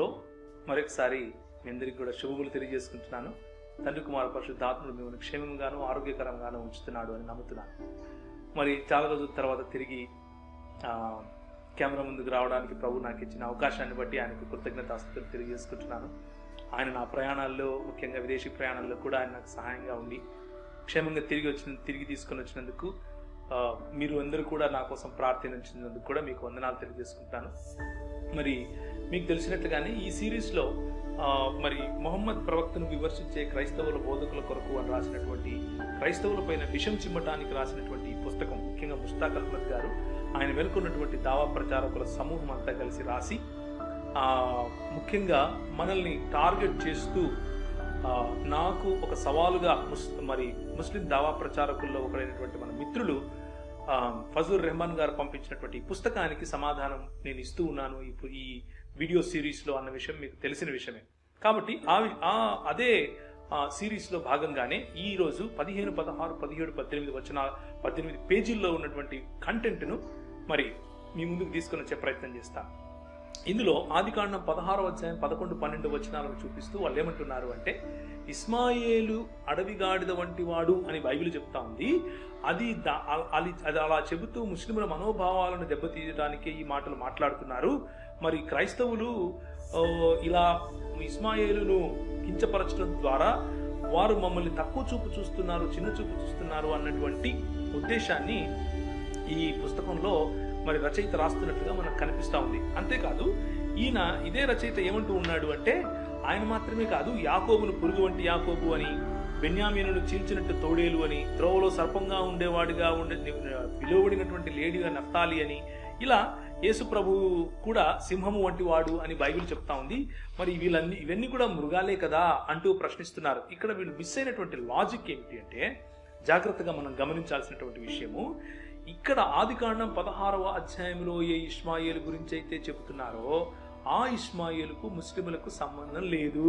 నామంలో మరొకసారి మీ అందరికీ కూడా శుభములు తెలియజేసుకుంటున్నాను. తండ్రి కుమార పరిశుద్ధాత్ముడు మిమ్మల్ని క్షేమంగాను ఆరోగ్యకరంగాను ఉంచుతున్నాడు అని నమ్ముతున్నాను. మరి చాలా రోజుల తర్వాత తిరిగి కెమెరా ముందుకు రావడానికి ప్రభు నాకు ఇచ్చిన అవకాశాన్ని బట్టి ఆయనకు కృతజ్ఞతాస్తుతులు తెలియజేసుకుంటున్నాను. ఆయన నా ప్రయాణాల్లో, ముఖ్యంగా విదేశీ ప్రయాణాల్లో కూడా ఆయన నాకు సహాయంగా ఉండి క్షేమంగా తిరిగి తీసుకొని వచ్చినందుకు, మీరు అందరూ కూడా నా కోసం ప్రార్థించినందుకు కూడా మీకు వందనాలు తెలియజేసుకుంటాను. మరి మీకు తెలిసినట్లుగానే ఈ సిరీస్లో మరి మొహమ్మద్ ప్రవక్తను విమర్శించే క్రైస్తవుల బోధకుల కొరకు అని రాసినటువంటి, క్రైస్తవుల పైన విషం చిమ్మటానికి రాసినటువంటి ఈ పుస్తకం, ముఖ్యంగా ముస్తాక్ అహ్మద్ గారు ఆయన వెనుకున్నటువంటి దావా ప్రచారకుల సమూహం అంతా కలిసి రాసి, ముఖ్యంగా మనల్ని టార్గెట్ చేస్తూ నాకు ఒక సవాలుగా ముస్లిం దావా ప్రచారకుల్లో ఒకరైనటువంటి మన మిత్రులు ఫజూర్ రెహమాన్ గారు పంపించినటువంటి ఈ పుస్తకానికి సమాధానం నేను ఇస్తూ ఉన్నాను ఈ వీడియో సిరీస్లో అన్న విషయం మీకు తెలిసిన విషయమే. కాబట్టి అదే సిరీస్లో భాగంగానే ఈరోజు 15, 16, 17, 18 పేజీల్లో ఉన్నటువంటి కంటెంట్ను మరి మీ ముందుకు తీసుకొని వచ్చే ప్రయత్నం చేస్తాను. ఇందులో ఆదికాండం 16వ అధ్యాయం 11, 12 వచనాలను చూపిస్తూ వాళ్ళు ఏమంటున్నారు అంటే, ఇస్మాయేలు అడవిగాడిద వంటి వాడు అని బైబిల్ చెప్తా ఉంది. అది అలా చెబుతూ ముస్లింల మనోభావాలను దెబ్బతీయడానికే ఈ మాటలు మాట్లాడుతున్నారు. మరి క్రైస్తవులు ఇలా ఇస్మాయేలును కించపరచడం ద్వారా వారు మమ్మల్ని తక్కువ చూపు చూస్తున్నారు, చిన్న చూపు చూస్తున్నారు అన్నటువంటి ఉద్దేశాన్ని ఈ పుస్తకంలో మరి రచయిత రాస్తున్నట్లుగా మనకు కనిపిస్తా ఉంది. అంతేకాదు ఇదే రచయిత ఏమంటూ ఉన్నాడు అంటే, ఆయన మాత్రమే కాదు, యాకోబును పురుగు వంటి యాకోబు అని, బెన్యామీనును చీల్చినట్టు తోడేలు అని, త్రోవలో సర్పంగా ఉండేవాడిగా పిలువబడినటువంటి లేడిగా నఫ్తాలి అని, ఇలా యేసు ప్రభు కూడా సింహము వంటి వాడు అని బైబిల్ చెప్తా ఉంది. మరి ఇవన్నీ కూడా మృగాలే కదా అంటూ ప్రశ్నిస్తున్నారు. ఇక్కడ వీళ్ళు మిస్ అయినటువంటి లాజిక్ ఏమిటి అంటే, జాగ్రత్తగా మనం గమనించాల్సినటువంటి విషయము, ఇక్కడ ఆదికాండం 16వ అధ్యాయంలో ఏ ఇష్మాయేలు గురించి అయితే చెబుతున్నారో ఆ ఇష్మాయేలుకు ముస్లిములకు సంబంధం లేదు.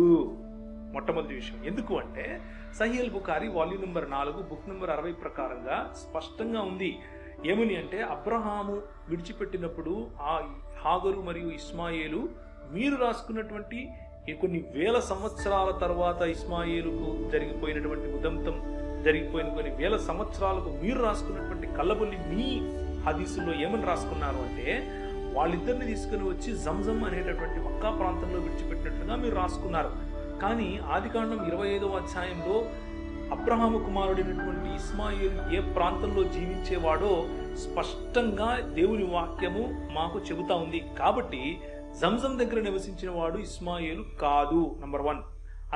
మొట్టమొదటి విషయం. ఎందుకు అంటే Sahih Bukhari volume number 4 book number 60 ప్రకారంగా స్పష్టంగా ఉంది. ఏమని అంటే, అబ్రహాము విడిచిపెట్టినప్పుడు ఆ హాగరు మరియు ఇస్మాయేలు మీరు రాసుకున్నటువంటి కొన్ని వేల సంవత్సరాల తర్వాత ఇస్మాయేలుకు జరిగిపోయినటువంటి ఉదంతం జరిగిపోయిన కొన్ని వేల సంవత్సరాలకు మీరు రాసుకున్నటువంటి కళ్ళబొల్లి మీ హదీసుల్లో ఏమని రాసుకున్నారు అంటే, వాళ్ళిద్దరిని తీసుకుని వచ్చి జంజం అనేటటువంటి మక్కా ప్రాంతంలో విడిచిపెట్టినట్లుగా మీరు రాసుకున్నారు. కానీ ఆదికాండం 25వ అధ్యాయంలో అబ్రహాము కుమారుడైనటువంటి ఇస్మాయిల్ ఏ ప్రాంతంలో జీవించేవాడో స్పష్టంగా దేవుని వాక్యము మాకు చెబుతా ఉంది. కాబట్టి జంజం దగ్గర నివసించిన వాడు ఇస్మాయిలు కాదు, నంబర్ 1.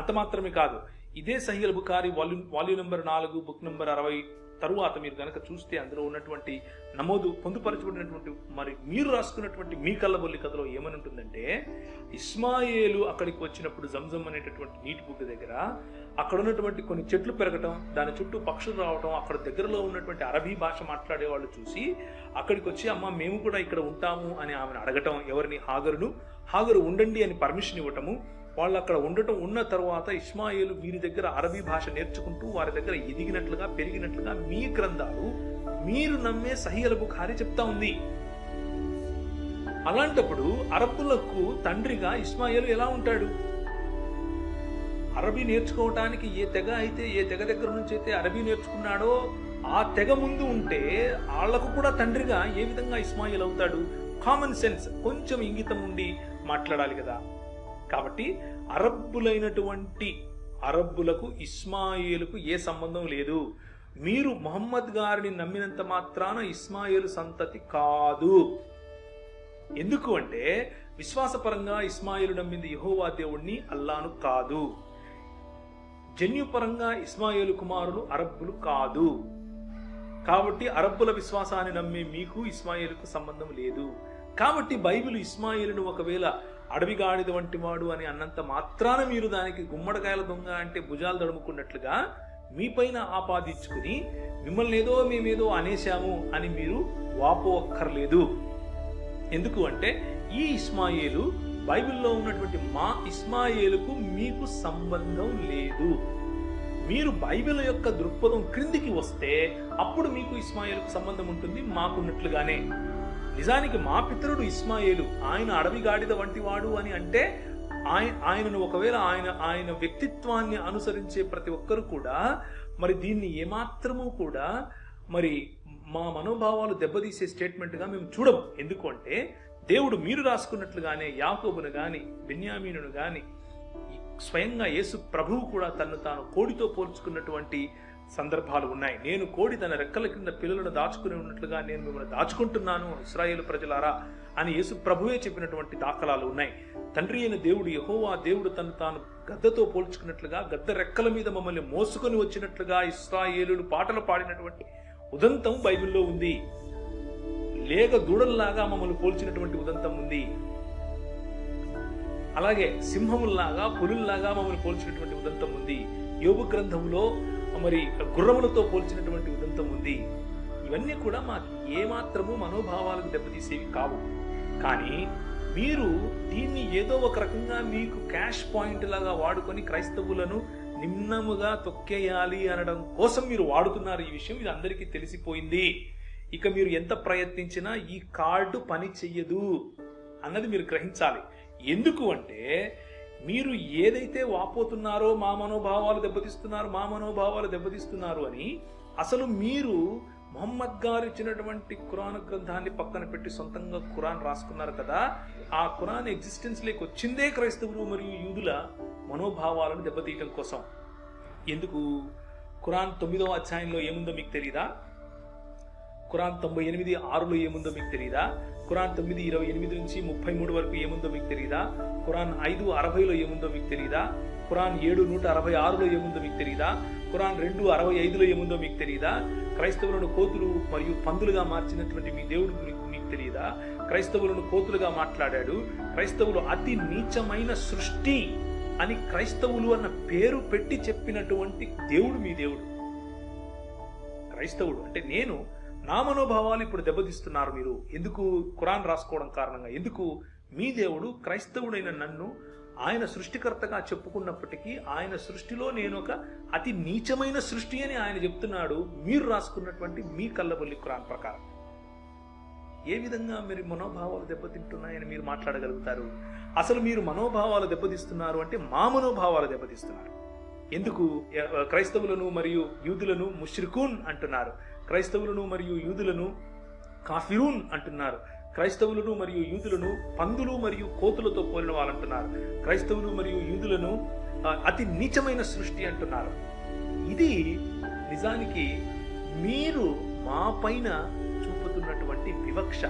అంత మాత్రమే కాదు, ఇదే Sahih Bukhari volume number 4 book number 60 తరువాత మీరు కనుక చూస్తే అందులో ఉన్నటువంటి నమోదు పొందుపరచబడినటువంటి మరి మీరు రాసుకున్నటువంటి మీ కళ్ళబొల్లి కథలో ఏమని ఉంటుందంటే, ఇస్మాయేలు అక్కడికి వచ్చినప్పుడు జంజం అనేటటువంటి నీటి బుగ్గ దగ్గర అక్కడ ఉన్నటువంటి కొన్ని చెట్లు పెరగటం, దాని చుట్టూ పక్షులు రావటం, అక్కడ దగ్గరలో ఉన్నటువంటి అరబీ భాష మాట్లాడే వాళ్ళు చూసి అక్కడికి వచ్చి, అమ్మ మేము కూడా ఇక్కడ ఉంటాము అని ఆమెను అడగటం, ఎవరిని? హాగరు ఉండండి అని పర్మిషన్ ఇవ్వటము. వాళ్ళు అక్కడ ఉన్న తర్వాత ఇస్మాయేలు వీరి దగ్గర అరబీ భాష నేర్చుకుంటూ వారి దగ్గర ఎదిగినట్లుగా పెరిగినట్లుగా మీ గ్రంథాలు, మీరు నమ్మే సహీహ్ బుఖారీ చెప్తా ఉంది. అలాంటప్పుడు అరబ్బులకు తండ్రిగా ఇస్మాయేలు ఎలా ఉంటాడు? అరబీ నేర్చుకోవటానికి ఏ తెగ దగ్గర నుంచి అయితే అరబీ నేర్చుకున్నాడో ఆ తెగ ముందు ఉంటే వాళ్లకు కూడా తండ్రిగా ఏ విధంగా ఇస్మాయిల్ అవుతాడు? కామన్ సెన్స్, కొంచెం ఇంగితం ఉండి మాట్లాడాలి కదా. కాబట్టి అరబ్బులకు ఇస్మాయిలుకు ఏ సంబంధం లేదు. మీరు మొహమ్మద్ గారిని నమ్మినంత మాత్రాన ఇస్మాయిలు సంతతి కాదు. ఎందుకు అంటే విశ్వాసపరంగా ఇస్మాయిలు నమ్మింది యెహోవా దేవుణ్ణి, అల్లాను కాదు. జన్యుపరంగా ఇస్మాయిలు కుమారులు అరబ్బులు కాదు. కాబట్టి అరబ్బుల విశ్వాసాన్ని నమ్మే మీకు ఇస్మాయిలుకు సంబంధం లేదు. కాబట్టి బైబిల్ ఇస్మాయిలును ఒకవేళ అడవిగాడిద వంటి వాడు అని అన్నంత మాత్రాన మీరు దానికి గుమ్మడికాయల దొంగ అంటే భుజాలు తడుముకున్నట్లుగా మీ పైన ఆపాదించుకుని మిమ్మల్ని మేమేదో అనేశాము అని మీరు వాపోక్కర్లేదు. ఎందుకు అంటే ఈ ఇస్మాయేలు బైబిల్లో ఉన్నటువంటి మా ఇస్మాయేలుకు మీకు సంబంధం లేదు. మీరు బైబిల్ యొక్క దృక్పథం క్రిందికి వస్తే అప్పుడు మీకు ఇస్మాయేలుకు సంబంధం ఉంటుంది, మాకున్నట్లుగానే. నిజానికి మా పితరుడు ఇస్మాయేలు, ఆయన అడవి గాడిద వంటి వాడు అని అంటే ఆయనను ఒకవేళ ఆయన వ్యక్తిత్వాన్ని అనుసరించే ప్రతి ఒక్కరు కూడా మరి దీన్ని ఏమాత్రము కూడా మరి మా మనోభావాలు దెబ్బతీసే స్టేట్మెంట్గా మేము చూడము. ఎందుకంటే దేవుడు మీరు రాసుకున్నట్లుగానే యాకోబును గాని బెన్యామీనును గాని స్వయంగా యేసు ప్రభువు కూడా తను తాను కోడితో పోల్చుకున్నటువంటి సందర్భాలు ఉన్నాయి. నేను కోడి తన రెక్కల కింద పిల్లలను దాచుకుని ఉన్నట్లుగా నేను మిమ్మల్ని దాచుకుంటున్నాను ఇశ్రాయేలు ప్రజలారా అని యేసు ప్రభువే చెప్పినటువంటి దాఖలాలు ఉన్నాయి. తండ్రి అయిన దేవుడు యెహోవా దేవుడు తను తాను గద్దతో పోల్చుకున్నట్లుగా గద్ద రెక్కల మీద మమ్మల్ని మోసుకొని వచ్చినట్లుగా ఇశ్రాయేలులు పాటలు పాడినటువంటి ఉదంతం బైబిల్లో ఉంది. లేగ దూడల్లాగా మమ్మల్ని పోల్చినటువంటి ఉదంతం ఉంది. అలాగే సింహముల్లాగా పులుల్లాగా మమ్మల్ని పోల్చినటువంటి ఉదంతం ఉంది. యోబు గ్రంథంలో మరి గుర్రములతో పోల్చినటువంటి ఉదంతం ఉంది. ఇవన్నీ కూడా మాకు ఏమాత్రము మనోభావాలకు దెబ్బతీసేవి కావు. కానీ మీరు దీన్ని ఏదో ఒక రకంగా మీకు క్యాష్ పాయింట్ లాగా వాడుకొని క్రైస్తవులను నిమ్నముగా తొక్కేయాలి అనడం కోసం మీరు వాడుతున్నారు. ఈ విషయం ఇది అందరికీ తెలిసిపోయింది. ఇక మీరు ఎంత ప్రయత్నించినా ఈ కార్డు పని చెయ్యదు అన్నది మీరు గ్రహించాలి. ఎందుకు అంటే మీరు ఏదైతే వాపోతున్నారో మా మనోభావాలు దెబ్బతీస్తున్నారు అని అసలు మీరు మొహమ్మద్ గారు ఇచ్చినటువంటి ఖురాన్ గ్రంథాన్ని పక్కన పెట్టి సొంతంగా ఖురాన్ రాసుకున్నారు కదా. ఆ ఖురాన్ ఎగ్జిస్టెన్స్ లేక వచ్చిందే క్రైస్తవులు మరియు యూదుల మనోభావాలను దెబ్బతీయటం కోసం. ఎందుకు? ఖురాన్ 9వ అధ్యాయంలో ఏముందో మీకు తెలియదా? ఖురాన్ 98:6లో ఏముందో మీకు తెలియదా? ఖురాన్ 9:28 నుంచి 33 వరకు ఏముందో మీకు తెలియదా? ఖురాన్ 5:60లో ఏముందో మీకు తెలియదా? ఖురాన్ 7:166లో ఏముందో మీకు తెలియదా? ఖురాన్ 2:65లో ఏముందో మీకు తెలియదా? క్రైస్తవులను కోతులు మరియు పందులుగా మార్చినటువంటి మీ దేవుడు మీకు తెలియదా? క్రైస్తవులను కోతులుగా మాట్లాడాడు. క్రైస్తవులు అతి నీచమైన సృష్టి అని క్రైస్తవులు అన్న పేరు పెట్టి చెప్పినటువంటి దేవుడు మీ దేవుడు. క్రైస్తవుడు అంటే నేను నా మనోభావాలు ఇప్పుడు దెబ్బతీస్తున్నారు మీరు. ఎందుకు? ఖురాన్ రాసుకోవడం కారణంగా. ఎందుకు? మీ దేవుడు క్రైస్తవుడైన నన్ను ఆయన సృష్టికర్తగా చెప్పుకున్నప్పటికీ ఆయన సృష్టిలో నేను ఒక అతి నీచమైన సృష్టి అని ఆయన చెప్తున్నాడు. మీరు రాసుకున్నటువంటి మీ కళ్ళబొల్లి ఖురాన్ ప్రకారం ఏ విధంగా మీరు మనోభావాలు దెబ్బతింటున్నాయని మీరు మాట్లాడగలుగుతారు? అసలు మీరు మనోభావాలు దెబ్బతీస్తున్నారు అంటే మా మనోభావాలు దెబ్బతీస్తున్నారు. ఎందుకు? క్రైస్తవులను మరియు యూదులను ముష్రికూన్ అంటున్నారు. క్రైస్తవులను మరియు యూదులను కాఫిరూన్ అంటున్నారు. క్రైస్తవులను మరియు యూదులను పందులు మరియు కోతులతో పోలిన వాళ్ళంటున్నారు. క్రైస్తవులు మరియు యూదులను అతి నీచమైన సృష్టి అంటున్నారు. ఇది నిజానికి మీరు మా పైన చూపుతున్నటువంటి వివక్ష,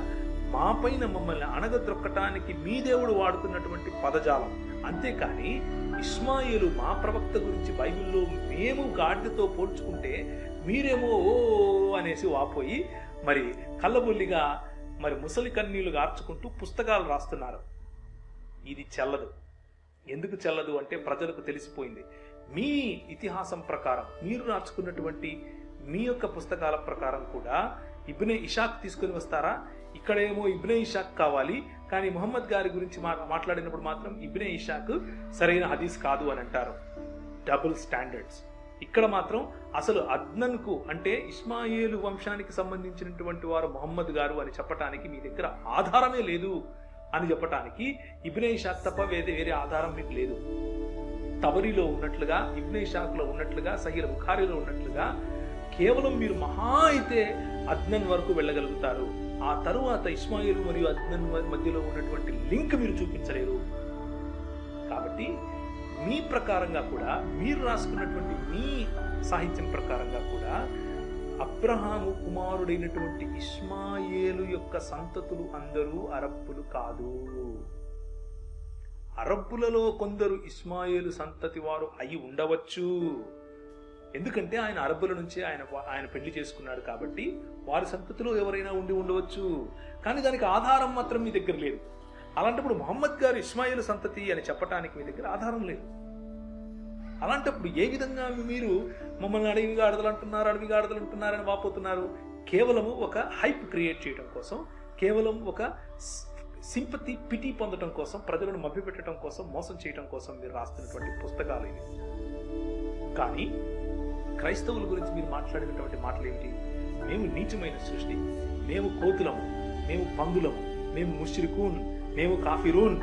మా పైన మమ్మల్ని అణగద్రొక్కటానికి మీ దేవుడు వాడుతున్నటువంటి పదజాలం. అంతేకాని ఇష్మాయేలు మా ప్రవక్త గురించి బైబిల్లో మేము గాడిదతో పోల్చుకుంటే మీరేమో ఓ అనేసి వాపోయి మరి కళ్ళబొల్లిగా మరి ముసలి కన్నీళ్లు గార్చుకుంటూ పుస్తకాలు రాస్తున్నారు. ఇది చెల్లదు. ఎందుకు చెల్లదు అంటే ప్రజలకు తెలిసిపోయింది. మీ ఇతిహాసం ప్రకారం మీరు రాసుకున్నటువంటి మీ యొక్క పుస్తకాల ప్రకారం కూడా ఇబ్నే ఇషాక్ తీసుకుని వస్తారా? ఇక్కడేమో ఇబ్నే ఇషాక్ కావాలి, కానీ ముహమ్మద్ గారి గురించి మాట్లాడినప్పుడు మాత్రం ఇబ్నే ఇషాక్ సరైన హదీస్ కాదు అని అంటారు. Double standards. ఇక్కడ మాత్రం అసలు అద్నన్కు అంటే ఇస్మాయేలు వంశానికి సంబంధించినటువంటి వారు ముహమ్మద్ గారు అని చెప్పటానికి మీ దగ్గర ఆధారమే లేదు అని చెప్పటానికి ఇబ్నే ఇషాక్ తప్ప వేరే ఆధారం మీకు లేదు. తబరీలో ఉన్నట్లుగా, ఇబ్నే ఇషాక్లో ఉన్నట్లుగా, సహీహ్ బుఖారీలో ఉన్నట్లుగా కేవలం మీరు మహా అయితే అద్నన్ వరకు వెళ్ళగలుగుతారు. ఆ తరువాత ఇస్మాయిల్ మరియు అద్నన్ మధ్యలో ఉన్నటువంటి లింక్ మీరు చూపించలేరు. కాబట్టి మీ ప్రకారంగా కూడా, మీరు రాసుకున్నటువంటి మీ సాహిత్యం ప్రకారంగా కూడా అబ్రహాము కుమారుడైనటువంటి ఇష్మాయేలు యొక్క సంతతులు అందరూ అరబ్బులు కాదు. అరబ్బులలో కొందరు ఇష్మాయేలు సంతతి వారు అయి ఉండవచ్చు. ఎందుకంటే ఆయన అరబ్బుల నుంచే ఆయన పెళ్లి చేసుకున్నాడు కాబట్టి వారి సంతతిలో ఎవరైనా ఉండవచ్చు. కానీ దానికి ఆధారం మాత్రం మీ దగ్గర లేదు. అలాంటప్పుడు ముహమ్మద్ గారు ఇస్మాయిల్ సంతతి అని చెప్పడానికి మీ దగ్గర ఆధారం లేదు. అలాంటప్పుడు ఏ విధంగా మీరు మమ్మల్ని అడవి గాడిదలు అంటున్నారని వాపోతున్నారు? కేవలము ఒక హైప్ క్రియేట్ చేయడం కోసం, కేవలం ఒక సింపతి పిటి పొందడం కోసం, ప్రజలను మభ్యపెట్టడం కోసం, మోసం చేయడం కోసం మీరు రాస్తున్నటువంటి పుస్తకాలు ఇవి. కానీ క్రైస్తవుల గురించి మీరు మాట్లాడినటువంటి మాటలు ఏమిటి? మేము నీచమైన సృష్టి, మేము కోతులము, మేము పందులము, మేము ముష్రికూన్, మేము కాఫిరూన్.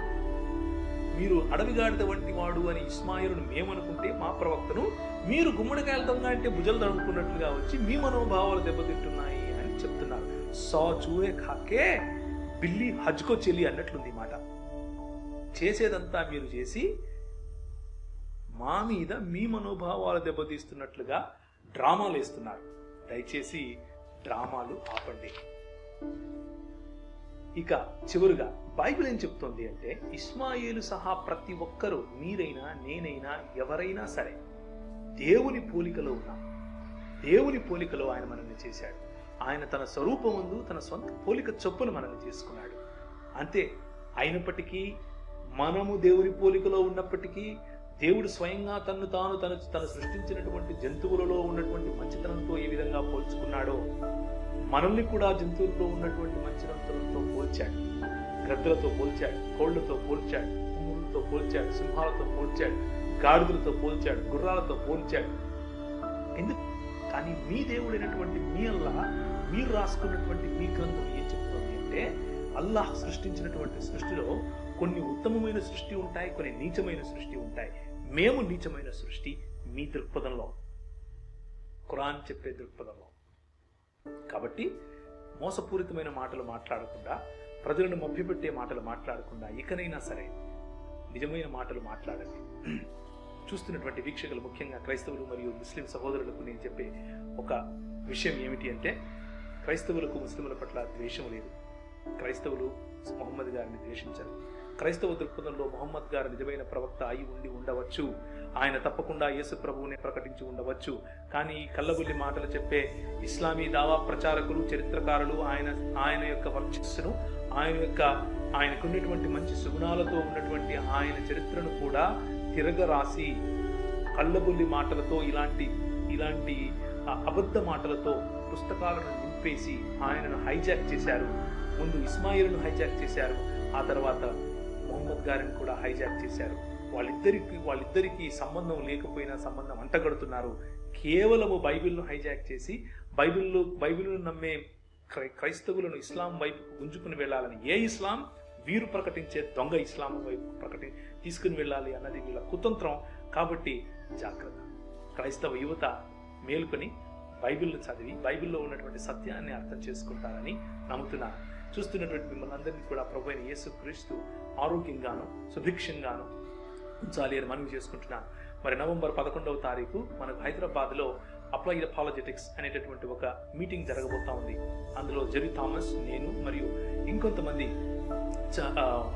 మీరు అడవిగాడిద వంటి వాడు అని ఇస్మాయిలును మేమనుకుంటే మా ప్రవక్తను మీరు గుమ్మడికాయల దొంగ అంటే భుజలు తడుముకున్నట్లుగా వచ్చి మీ మనోభావాలు దెబ్బతింటున్నాయి అని చెప్తున్నారు. సౌ చూహే ఖాకే బిల్లి హజ్కో చెల్లి అన్నట్లుంది ఈ మాట. చేసేదంతా మీరు చేసి మా మీద మీ మనోభావాలు దెబ్బతీస్తున్నట్లుగా డ్రామాలు వేస్తున్నారు. దయచేసి డ్రామాలు ఆపండి. ఇక చివరుగా బైబిల్ ఏం చెప్తోంది అంటే, ఇస్మాయిలు సహా ప్రతి ఒక్కరూ, మీరైనా నేనైనా ఎవరైనా సరే, దేవుని పోలికలో ఉన్నాం. దేవుని పోలికలో ఆయన మనల్ని చేశాడు. ఆయన తన స్వరూపమందు తన సొంత పోలిక చొప్పున మనల్ని చేసుకున్నాడు. అంతే. అయినప్పటికీ మనము దేవుని పోలికలో ఉన్నప్పటికీ దేవుడు స్వయంగా తను సృష్టించినటువంటి జంతువులలో ఉన్నటువంటి మంచితనంతో ఏ విధంగా పోల్చుకున్నాడో మనల్ని కూడా జంతువుల్లో ఉన్నటువంటి మంచితనంతో పోల్చాడు. గద్దలతో పోల్చాడు, కోళ్లతో పోల్చాడు, కొమ్ములతో పోల్చాడు, సింహాలతో పోల్చాడు, గాడిదలతో పోల్చాడు, గుర్రాలతో పోల్చాడు. ఎందుకు? కానీ మీ దేవుడైనటువంటి మీ అల్లాహ్, మీరు రాసుకున్నటువంటి మీ గ్రంథం ఏం చెప్తుంది అంటే, అల్లాహ్ సృష్టించినటువంటి సృష్టిలో కొన్ని ఉత్తమమైన సృష్టి ఉంటాయి, కొన్ని నీచమైన సృష్టి ఉంటాయి. మేము నీచమైన సృష్టి మీ దృక్పథంలో, ఖురాన్ చెప్పే దృక్పథంలో. కాబట్టి మోసపూరితమైన మాటలు మాట్లాడకుండా, ప్రజలను మభ్యపెట్టే మాటలు మాట్లాడకుండా ఇకనైనా సరే నిజమైన మాటలు మాట్లాడండి. చూస్తున్నటువంటి వీక్షకులు, ముఖ్యంగా క్రైస్తవులు మరియు ముస్లిం సహోదరులకు నేను చెప్పే ఒక విషయం ఏమిటి అంటే, క్రైస్తవులకు ముస్లింల పట్ల ద్వేషం లేదు. క్రైస్తవులు మొహమ్మద్ గారిని ద్వేషించరు. క్రైస్తవ దృక్పథంలో మొహమ్మద్ గారు నిజమైన ప్రవక్త అయి ఉండవచ్చు. ఆయన తప్పకుండా యేసు ప్రభువునే ప్రకటించి ఉండవచ్చు. కానీ ఈ కల్లబుల్లి మాటలు చెప్పే ఇస్లామీ దావా ప్రచారకులు, చరిత్రకారులు ఆయన యొక్క వర్చస్సును, ఆయనకున్నటువంటి మంచి సుగుణాలతో ఉన్నటువంటి ఆయన చరిత్రను కూడా తిరగరాసి కల్లబుల్లి మాటలతో, ఇలాంటి అబద్ధ మాటలతో పుస్తకాలను నింపేసి ఆయనను హైజాక్ చేశారు. ముందు ఇస్మాయిల్ను హైజాక్ చేశారు, ఆ తర్వాత మొహమ్మద్ గారిని కూడా హైజాక్ చేశారు. వాళ్ళిద్దరికి సంబంధం లేకపోయినా సంబంధం అంటగడుతున్నారు. కేవలము బైబిల్ను హైజాక్ చేసి బైబిల్ను నమ్మే క్రైస్తవులను ఇస్లాం వైపు గుంజుకుని వెళ్ళాలని, ఏ ఇస్లాం వీరు ప్రకటించే దొంగ ఇస్లాం వైపు తీసుకుని వెళ్ళాలి అన్నది వీళ్ళ కుతంత్రం. కాబట్టి జాగ్రత్త. క్రైస్తవ యువత మేలుకొని బైబిల్ను చదివి బైబిల్లో ఉన్నటువంటి సత్యాన్ని అర్థం చేసుకుంటారని నమ్ముతున్నాను. చూస్తున్నటువంటి మిమ్మల్ని అందరినీ కూడా ప్రభువైన యేసుక్రీస్తు ఆరోగ్యంగాను సుభిక్షంగాను ఉంచాలి అని మనవి చేసుకుంటున్నాను. మరి నవంబర్ 11వ తారీఖు మనకు హైదరాబాద్లో అప్లైడ్ అపాలజెటిక్స్ అనేటటువంటి ఒక మీటింగ్ జరగబోతా ఉంది. అందులో జెర్రీ థామస్, నేను మరియు ఇంకొంతమంది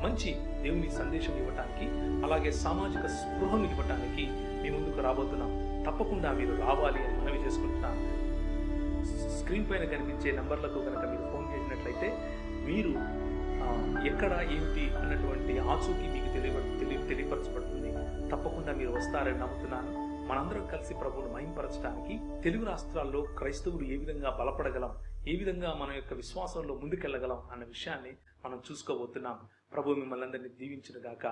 మంచి దేవుని సందేశం ఇవ్వటానికి, అలాగే సామాజిక స్పృహను ఇవ్వటానికి మీ ముందుకు రాబోతున్నాం. తప్పకుండా మీరు రావాలి అని మనవి చేసుకుంటున్నాను. స్క్రీన్ పైన కనిపించే నంబర్లకు కనుక మీరు ఫోన్ చేసినట్లయితే మీరు ఎక్కడ ఏమిటి అన్నటువంటి ఆచూకీ మీకు తెలియపరచబడుతుంది. తప్పకుండా మీరు వస్తారని నమ్ముతున్నాను. మనందరం కలిసి ప్రభువును మహింపరచడానికి తెలుగు రాష్ట్రాల్లో క్రైస్తవులు ఏ విధంగా బలపడగలం, ఏ విధంగా మన యొక్క విశ్వాసంలో ముందుకెళ్లగలం అన్న విషయాన్ని మనం చూసుకోబోతున్నాం. ప్రభు మిమ్మల్ని అందరినీ దీవించును గాక.